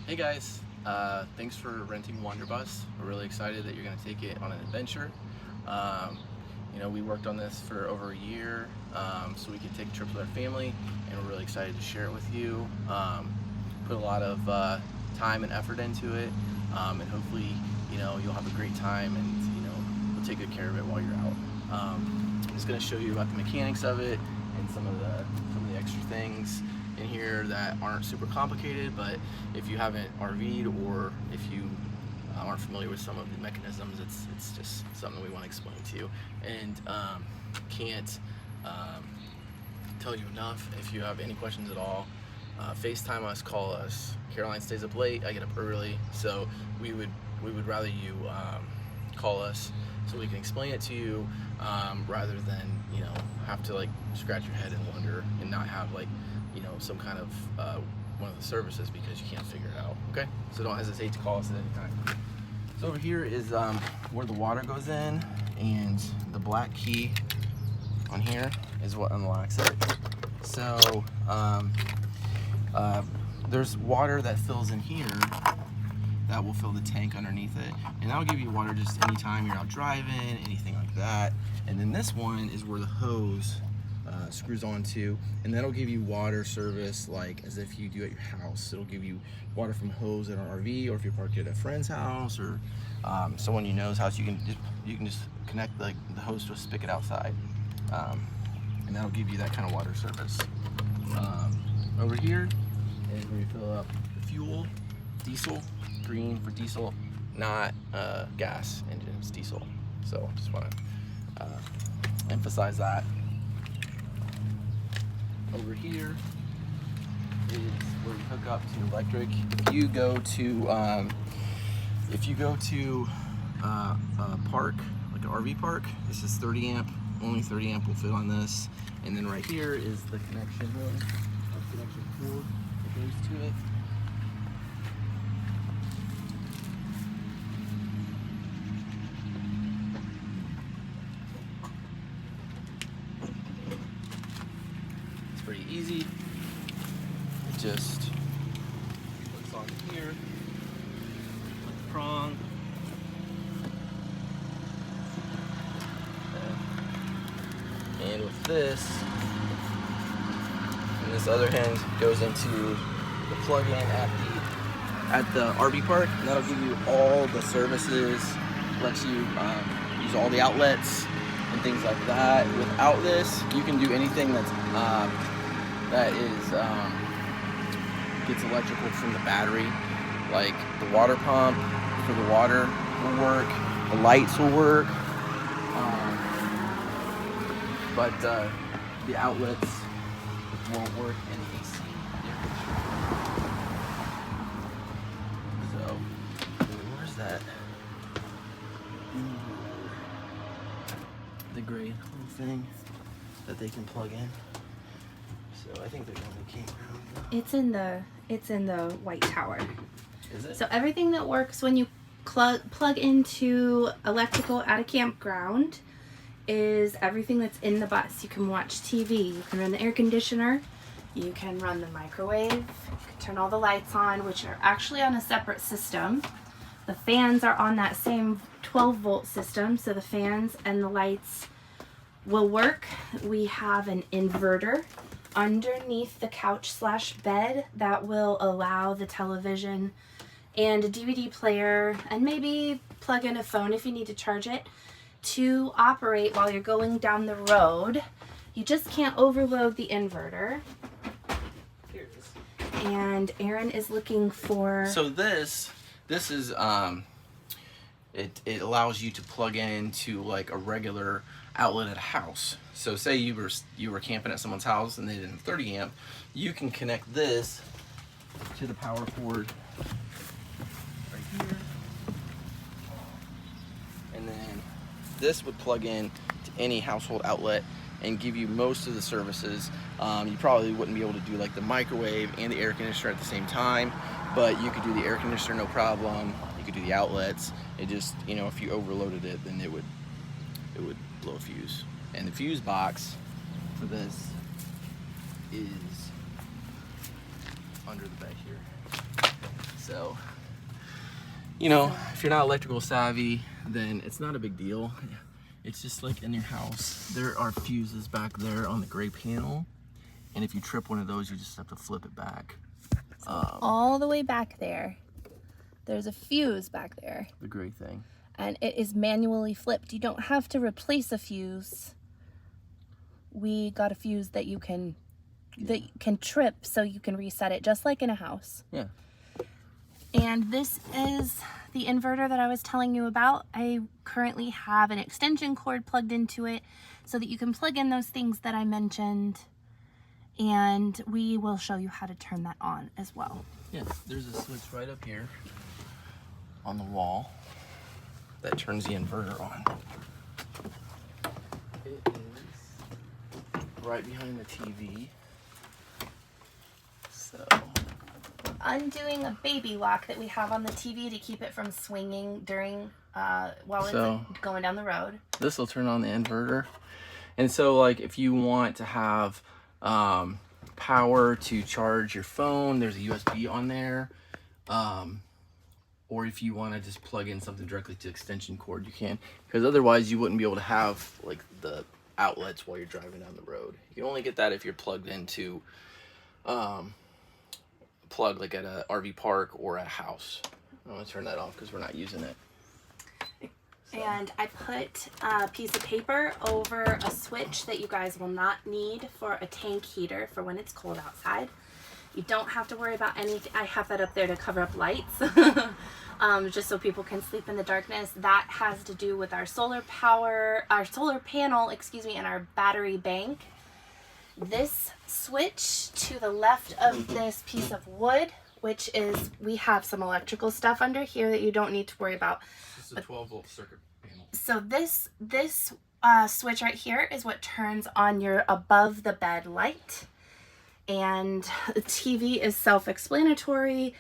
Hey guys, thanks for renting Wanderbussed. We're really excited that you're going to take it on an adventure. Um, we worked on this for over a year so we could take a trip with our family, and we're really excited to share it with you. Put a lot of time and effort into it, and hopefully, you'll have a great time, and we'll take good care of it while you're out. I'm just going to show you about the mechanics of it and some of the extra things in here that aren't super complicated, but if you haven't RV'd or if you aren't familiar with some of the mechanisms, it's just something we want to explain to you, and can't tell you enough. If you have any questions at all, FaceTime us, call us. Caroline stays up late, I get up early, so we would rather you call us so we can explain it to you, rather than have to like scratch your head and wonder and not have like some kind of one of the services because you can't figure it out. Okay, so don't hesitate to call us at any time. So over here is where the water goes in, and the black key on here is what unlocks it. So there's water that fills in here that will fill the tank underneath it, and that'll give you water just anytime you're out driving, anything like that. And then this one is where the hose screws onto, and that'll give you water service like as if you do at your house. It'll give you water from hose at an RV, or if you're parked at a friend's house or someone you know's house, you can just connect the hose to a spigot outside, and that'll give you that kind of water service. Over here is where you fill up the fuel, diesel, green for diesel, not gas engine, it's diesel. So just want to emphasize that. Over here is where you hook up to electric. If you go to a park, like an RV park, this is 30 amp. Only 30 amp will fit on this. And then right here is the connection one, connection cord that goes to it. Pretty easy. It just hooks on here with the prong. And with this, and this other end goes into the plug-in at the RV park, and that'll give you all the services, lets you use all the outlets and things like that. Without this, you can do anything that gets electrical from the battery, like the water pump for the water will work, the lights will work, but the outlets won't work in the AC. So where's that? The gray little thing that they can plug in. So I think they're going to campground. It's in the white tower. Is it? So everything that works when you plug into electrical at a campground is everything that's in the bus. You can watch TV, you can run the air conditioner, you can run the microwave, you can turn all the lights on, which are actually on a separate system. The fans are on that same 12 volt system, so the fans and the lights will work. We have an inverter underneath the couch/bed that will allow the television and a DVD player, and maybe plug in a phone if you need to charge it, to operate while you're going down the road. You just can't overload the inverter. Here it is. And Aaron is looking for... So this is it allows you to plug into like a regular outlet at a house. So say you were camping at someone's house and they didn't have 30 amp, you can connect this to the power cord right here, and then this would plug in to any household outlet and give you most of the services. You probably wouldn't be able to do like the microwave and the air conditioner at the same time, but you could do the air conditioner no problem. You could do the outlets. It just, if you overloaded it, then it would blow a fuse. And the fuse box for this is under the bed here. So So, you know, if you're not electrical savvy, then it's not a big deal. It's just like in your house, there are fuses back there on the gray panel. And if you trip one of those, you just have to flip it back. So all the way back there, there's a fuse back there. The gray thing. And it is manually flipped. You don't have to replace a fuse. We got a fuse that you can trip so you can reset it, just like in a house. Yeah. And this is the inverter that I was telling you about. I currently have an extension cord plugged into it so that you can plug in those things that I mentioned. And we will show you how to turn that on as well. Yes, there's a switch right up here on the wall that turns the inverter on. It is right behind the TV. So, undoing a baby lock that we have on the TV to keep it from swinging during while it's going down the road. This will turn on the inverter. And so, like, if you want to have power to charge your phone, there's a USB on there. Or if you want to just plug in something directly to extension cord, you can. Because otherwise you wouldn't be able to have like the outlets while you're driving down the road. You can only get that if you're plugged into plug like at a RV park or at a house. I'm going to turn that off because we're not using it. And I put a piece of paper over a switch that you guys will not need for a tank heater for when it's cold outside. You don't have to worry about anything. I have that up there to cover up lights, just so people can sleep in the darkness. That has to do with our solar panel, and our battery bank. This switch to the left of this piece of wood, which is, we have some electrical stuff under here that you don't need to worry about. It's a 12-volt circuit panel. So this switch right here is what turns on your above the bed light. And the TV is self-explanatory.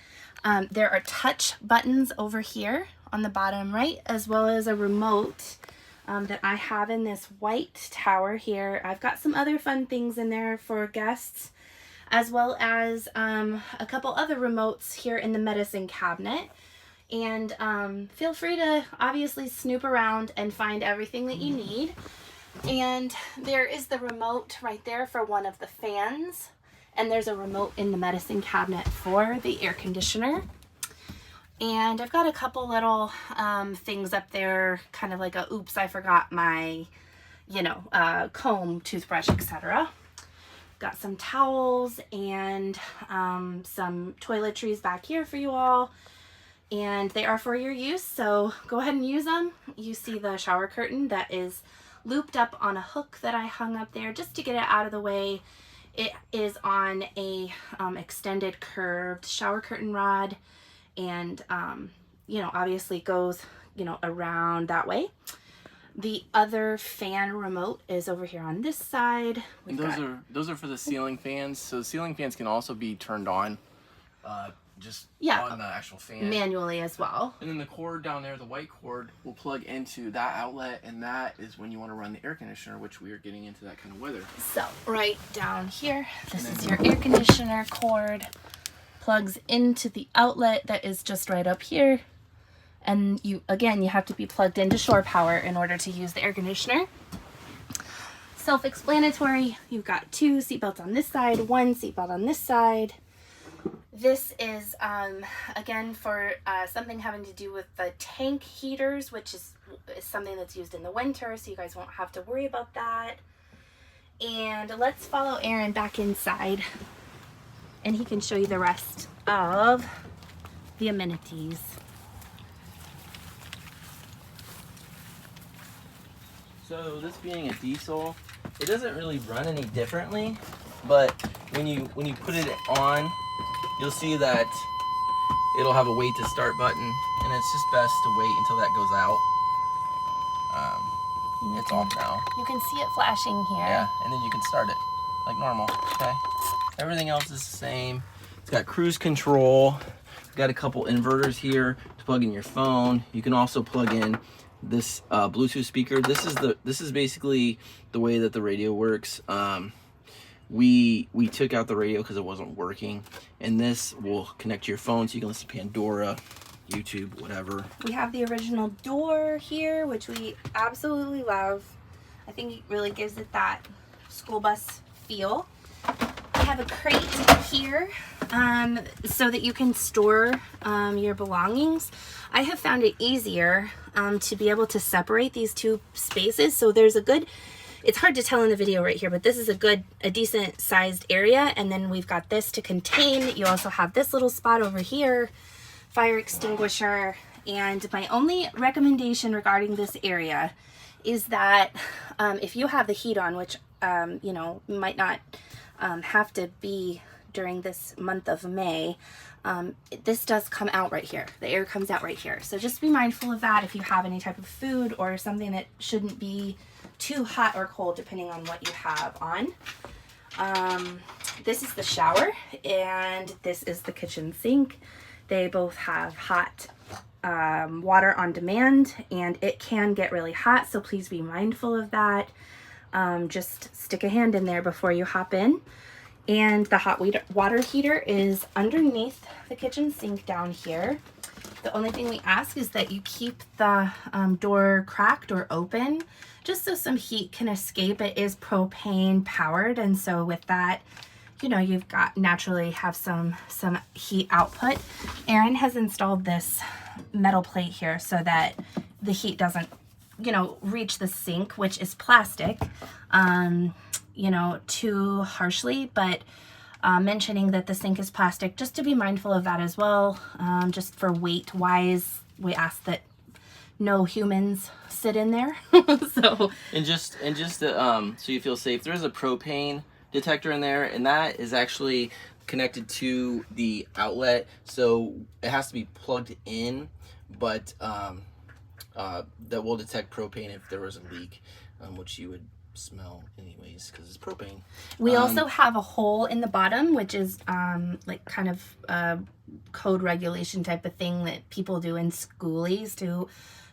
There are touch buttons over here on the bottom right, as well as a remote that I have in this white tower here. I've got some other fun things in there for guests, as well as a couple other remotes here in the medicine cabinet. And feel free to obviously snoop around and find everything that you need. And there is the remote right there for one of the fans. And there's a remote in the medicine cabinet for the air conditioner. And I've got a couple little things up there, kind of like a oops, I forgot my, comb, toothbrush, etc. Got some towels and some toiletries back here for you all. And they are for your use, so go ahead and use them. You see the shower curtain that is looped up on a hook that I hung up there just to get it out of the way. It is on a extended curved shower curtain rod, and obviously goes around that way. The other fan remote is over here on this side. And those are for the ceiling fans. So the ceiling fans can also be turned on on the actual fan manually as well. And then the cord down there, the white cord, will plug into that outlet, and that is when you want to run the air conditioner, which we are getting into that kind of weather. So right down here, this is your air conditioner cord, plugs into the outlet that is just right up here. And you have to be plugged into shore power in order to use the air conditioner. Self-explanatory. You've got 2 seatbelts on this side, 1 seatbelt on this side. This is, again, for something having to do with the tank heaters, which is something that's used in the winter, so you guys won't have to worry about that. And let's follow Aaron back inside, and he can show you the rest of the amenities. So this being a diesel, it doesn't really run any differently, but when you put it on, you'll see that it'll have a wait to start button, and it's just best to wait until that goes out. It's off now. You can see it flashing here. Yeah, and then you can start it like normal, okay? Everything else is the same. It's got cruise control. We've got a couple inverters here to plug in your phone. You can also plug in this Bluetooth speaker. This is basically the way that the radio works. we took out the radio because it wasn't working, and this will connect to your phone so you can listen to Pandora, YouTube, whatever. We have the original door here, which we absolutely love. I think it really gives it that school bus feel. We have a crate here so that you can store your belongings. I have found it easier to be able to separate these two spaces. So there's a good, it's hard to tell in the video right here, but this is a decent sized area. And then we've got this to contain. You also have this little spot over here, fire extinguisher. And my only recommendation regarding this area is that if you have the heat on, which you know, might not have to be during this month of May, this does come out right here. The air comes out right here. So just be mindful of that if you have any type of food or something that shouldn't be too hot or cold depending on what you have on. This is the shower and this is the kitchen sink. They both have hot water on demand, and it can get really hot, so please be mindful of that. Just stick a hand in there before you hop in. And the hot water heater is underneath the kitchen sink down here. The only thing we ask is that you keep the door cracked or open, just so some heat can escape. It is propane powered, and so with that, you know, you've got naturally have some heat output. Aaron has installed this metal plate here so that the heat doesn't, you know, reach the sink, which is plastic, you know, too harshly, but mentioning that the sink is plastic, just to be mindful of that as well. Just for weight wise, we ask that no humans sit in there. So so you feel safe, there is a propane detector in there, and that is actually connected to the outlet, so it has to be plugged in, but that will detect propane if there was a leak, which you would smell anyways because it's propane. We also have a hole in the bottom, which is like kind of a code regulation type of thing that people do in schoolies to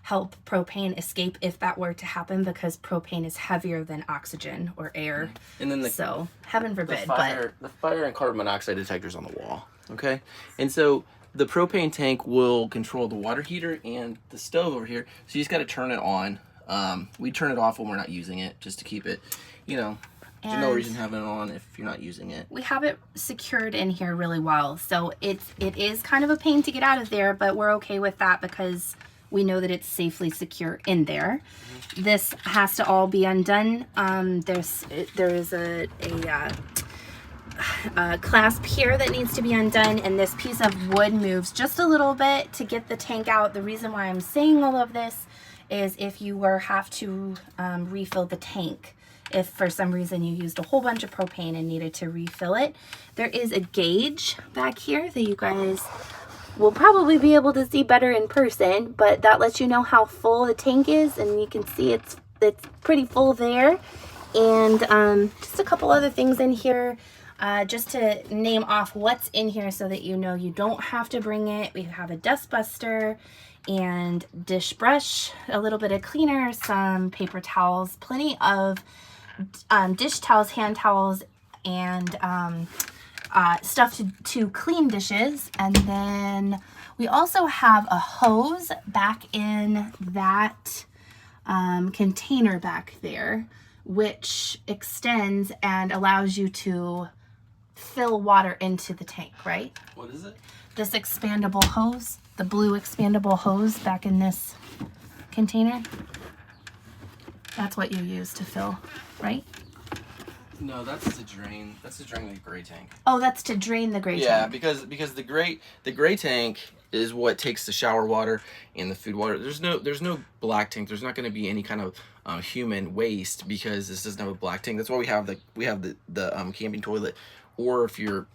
help propane escape if that were to happen, because propane is heavier than oxygen or air. And then so heaven forbid, the fire and carbon monoxide detectors on the wall. Okay, and so the propane tank will control the water heater and the stove over here. So you just got to turn it on. We turn it off when we're not using it, just to keep it, you know, there's no reason having it on if you're not using it. We have it secured in here really well. So it is kind of a pain to get out of there, but we're okay with that because we know that it's safely secure in there. Mm-hmm. This has to all be undone. There is a clasp here that needs to be undone, and this piece of wood moves just a little bit to get the tank out. The reason why I'm saying all of this is if you have to refill the tank. If for some reason you used a whole bunch of propane and needed to refill it, there is a gauge back here that you guys will probably be able to see better in person, but that lets you know how full the tank is, and you can see it's pretty full there. And just a couple other things in here, just to name off what's in here so that you know you don't have to bring it. We have a dust buster and dish brush, a little bit of cleaner, some paper towels, plenty of dish towels, hand towels, and stuff to clean dishes. And then we also have a hose back in that container back there, which extends and allows you to fill water into the tank, right? What is it? This expandable hose, the blue expandable hose back in this container. That's what you use to fill, right? No, that's to drain. That's to drain the gray tank. Oh, that's to drain the gray tank. Yeah, because the gray tank is what takes the shower water and the food water. There's no black tank. There's not going to be any kind of human waste because this doesn't have a black tank. That's why we have the camping toilet, or if you're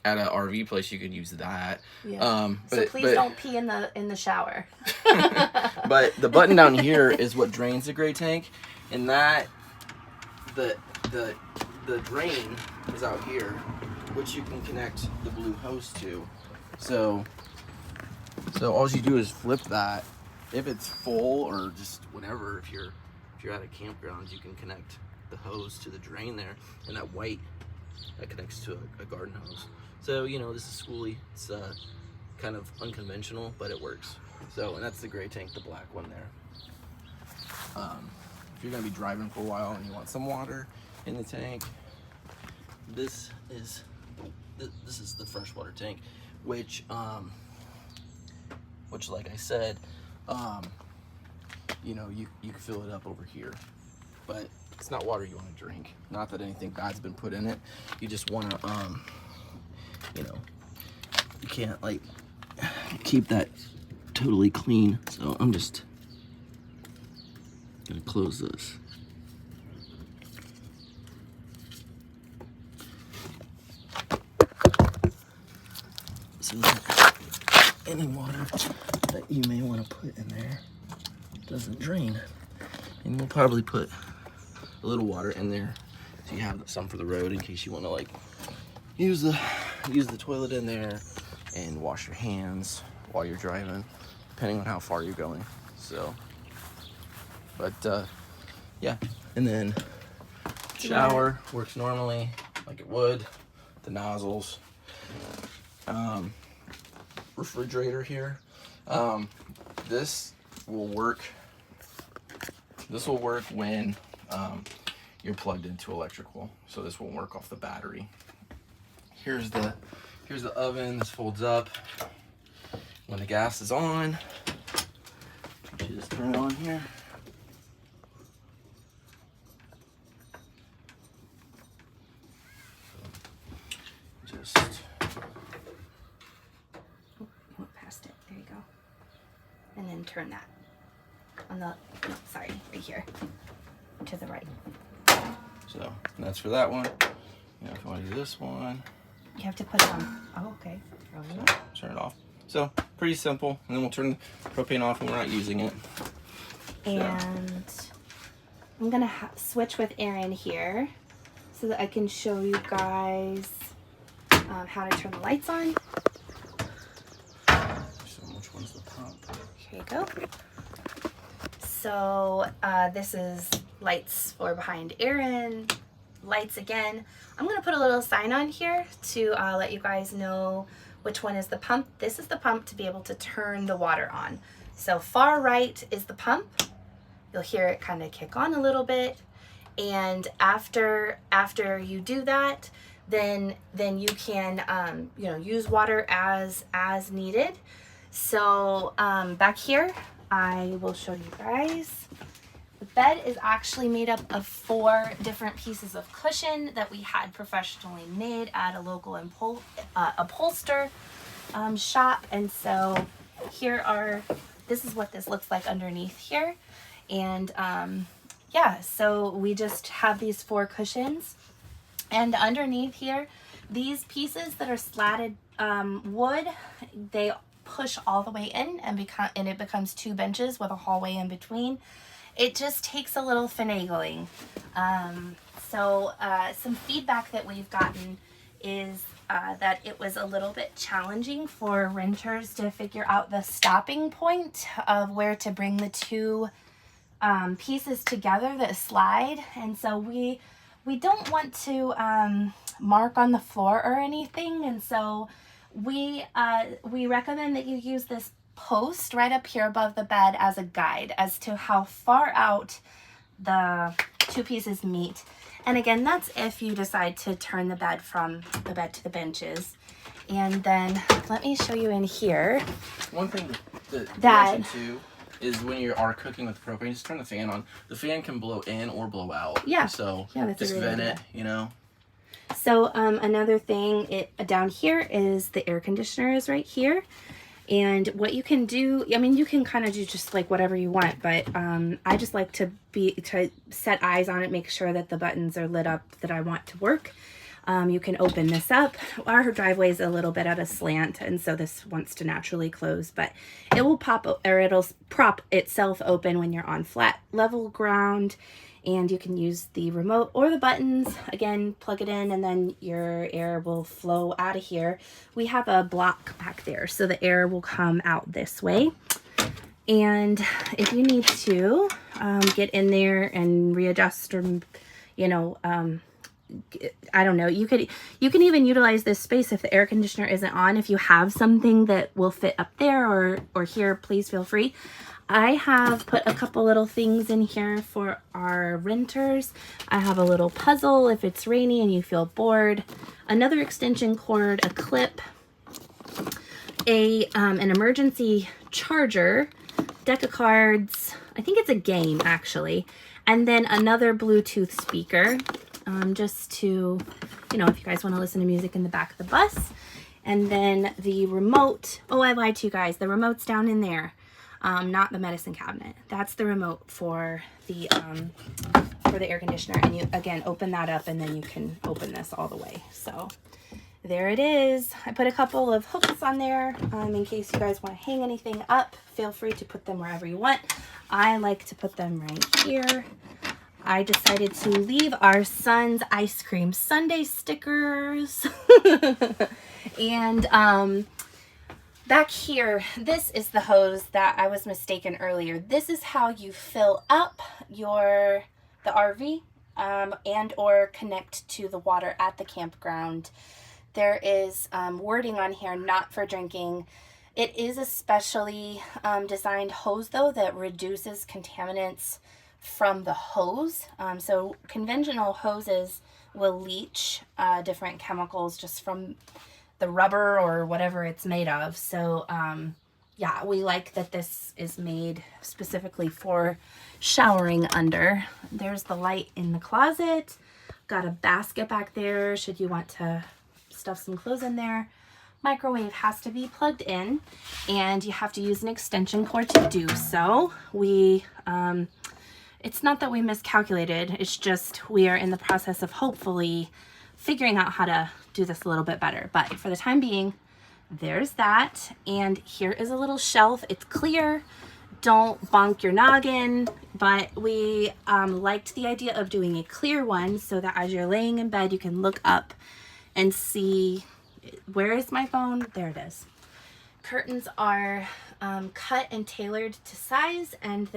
at an RV place, you could use that. Yeah. So please don't pee in the shower. But the button down here is what drains the gray tank, and that the drain is out here, which you can connect the blue hose to. So all you do is flip that. If it's full or just whatever, if you're at a campground, you can connect the hose to the drain there, and that white that connects to a garden hose. So, you know, this is schooly. It's kind of unconventional, but it works. So, and that's the gray tank, the black one there. If you're gonna be driving for a while and you want some water in the tank, This is the freshwater tank, which like I said, you know, you can fill it up over here, but it's not water you want to drink. Not that anything bad's been put in it. You just want to, you know, you can't like keep that totally clean. So I'm just gonna close this. So that any water that you may want to put in there doesn't drain. And we'll probably put a little water in there so you have some for the road in case you want to like use the toilet in there and wash your hands while you're driving, depending on how far you're going. So, but yeah, and then shower works normally like it would. The nozzles, refrigerator here. This will work. This will work when you're plugged into electrical. So this won't work off the battery. Here's the oven. This folds up. When the gas is on, you just turn it on here. Just Went past it. There you go. And then turn that on the, no, sorry, right here to the right. so and that's for that one. You know, if you want to do this one, You have to put it on. Oh, okay. turn it off. So pretty simple. And then we'll turn the propane off when we're not using it. And I'm gonna switch with Aaron here so that I can show you guys how to turn the lights on. So which one's the pump? Here you go. So this is lights for behind Aaron. Lights again. I'm gonna put a little sign on here to let you guys know which one is the pump. This is the pump to be able to turn the water on. So far right is the pump. You'll hear it kind of kick on a little bit. And after you do that, then you can you know, use water as needed. So back here, I will show you guys. The bed is actually made up of 4 different pieces of cushion that we had professionally made at a local upholster shop. And so this is what this looks like underneath here. And yeah, so we just have these 4 cushions. And underneath here, these pieces that are slatted wood, they push all the way in and it becomes 2 benches with a hallway in between. It just takes a little finagling. So some feedback that we've gotten is that it was a little bit challenging for renters to figure out the stopping point of where to bring the 2 pieces together that slide. And so we don't want to mark on the floor or anything. And so we recommend that you use this post right up here above the bed as a guide as to how far out the 2 pieces meet. And again, that's if you decide to turn the bed from the bed to the benches. And then let me show you in here. One thing that mention too is when you are cooking with propane, just turn the fan on. The fan can blow in or blow out. Yeah. So yeah, that's just a great vent idea. it, you know. So another thing down here is the air conditioner is right here. And what you can do, I mean, you can kind of do just like whatever you want, but I just like to set eyes on it, make sure that the buttons are lit up that I want to work. You can open this up. Our driveway is a little bit at a slant, and so this wants to naturally close, but it will it'll prop itself open when you're on flat level ground. And you can use the remote or the buttons. Again, plug it in and then your air will flow out of here. We have a block back there, so the air will come out this way. And if you need to get in there and readjust or, you know, I don't know, you can even utilize this space if the air conditioner isn't on. If you have something that will fit up there or here, please feel free. I have put a couple little things in here for our renters. I have a little puzzle if it's rainy and you feel bored, another extension cord, a clip, an emergency charger, deck of cards, I think it's a game actually, and then another Bluetooth speaker, just to, you know, if you guys want to listen to music in the back of the bus. And then the remote, oh, I lied to you guys, the remote's down in there, not the medicine cabinet. That's the remote for the air conditioner, and you again open that up and then you can open this all the way. So there it is. I put a couple of hooks on there in case you guys want to hang anything up. Feel free to put them wherever you want. I like to put them right here. I decided to leave our son's ice cream sundae stickers. And back here, this is the hose that I was mistaken earlier. This is how you fill up the RV and or connect to the water at the campground. There is wording on here, not for drinking. It is a specially designed hose though that reduces contaminants from the hose. So conventional hoses will leach different chemicals just from the rubber or whatever it's made of. So yeah, we like that this is made specifically for showering under. There's the light in the closet. Got a basket back there should you want to stuff some clothes in there. Microwave has to be plugged in and you have to use an extension cord to do so. It's not that we miscalculated, it's just we are in the process of hopefully figuring out how to do this a little bit better. But for the time being, there's that. And here is a little shelf. It's clear. Don't bonk your noggin. But we liked the idea of doing a clear one so that as you're laying in bed, you can look up and see, where is my phone? There it is. Curtains are cut and tailored to size, and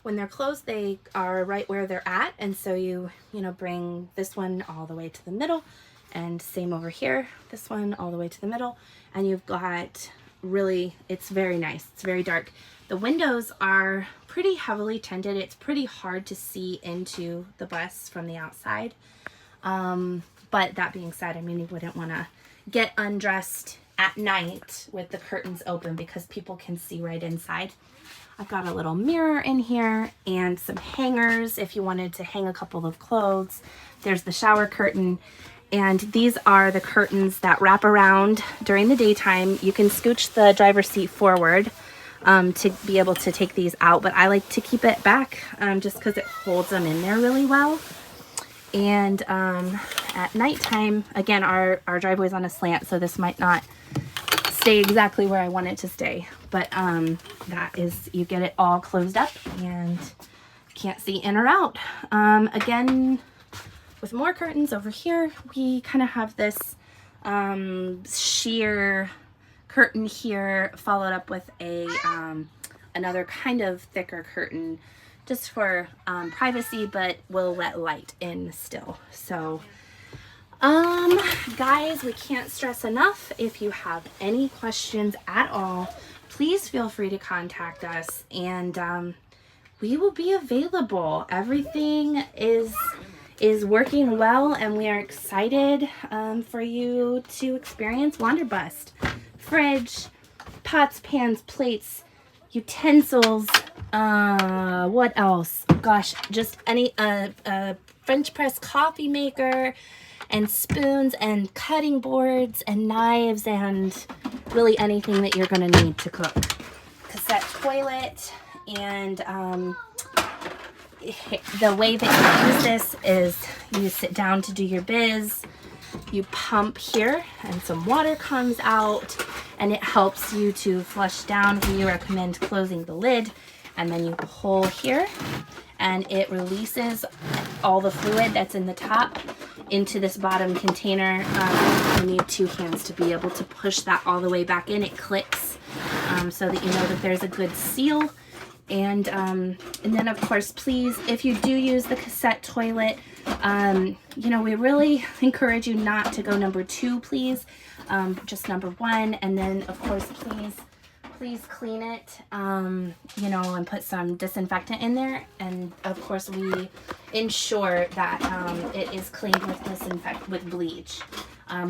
when they're closed, they are right where they're at. And so you bring this one all the way to the middle, and same over here, this one all the way to the middle. And you've got really, it's very nice. It's very dark. The windows are pretty heavily tinted. It's pretty hard to see into the bus from the outside. But that being said, I mean, you wouldn't want to get undressed at night with the curtains open because people can see right inside. I've got a little mirror in here and some hangers if you wanted to hang a couple of clothes. There's the shower curtain, and these are the curtains that wrap around during the daytime. You can scooch the driver's seat forward to be able to take these out, but I like to keep it back just because it holds them in there really well. And at nighttime, again, our driveway's on a slant, so this might not stay exactly where I want it to stay, but that is, you get it all closed up and can't see in or out. Again, with more curtains over here, we kind of have this sheer curtain here, followed up with a another kind of thicker curtain just for privacy, but will let light in still. So guys, we can't stress enough, if you have any questions at all, please feel free to contact us, and we will be available. Everything is working well, and we are excited for you to experience Wanderbussed. Fridge, pots, pans, plates, utensils, what else? Gosh, just any French press coffee maker, and spoons and cutting boards and knives, and really anything that you're going to need to cook. Cassette toilet, and the way that you use this is you sit down to do your biz, you pump here and some water comes out and it helps you to flush down. We recommend closing the lid, and then you pull here and it releases all the fluid that's in the top into this bottom container. You need two hands to be able to push that all the way back in. It clicks so that you know that there's a good seal. And then of course, please, if you do use the cassette toilet, You know, we really encourage you not to go number 2, please. Just number 1, and then of course, please clean it, you know, and put some disinfectant in there. And of course, we ensure that it is cleaned with bleach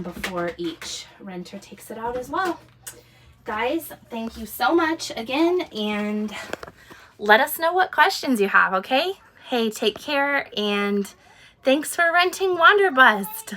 before each renter takes it out as well. Guys, thank you so much again, and let us know what questions you have, okay? Hey, take care, and thanks for renting Wanderbussed.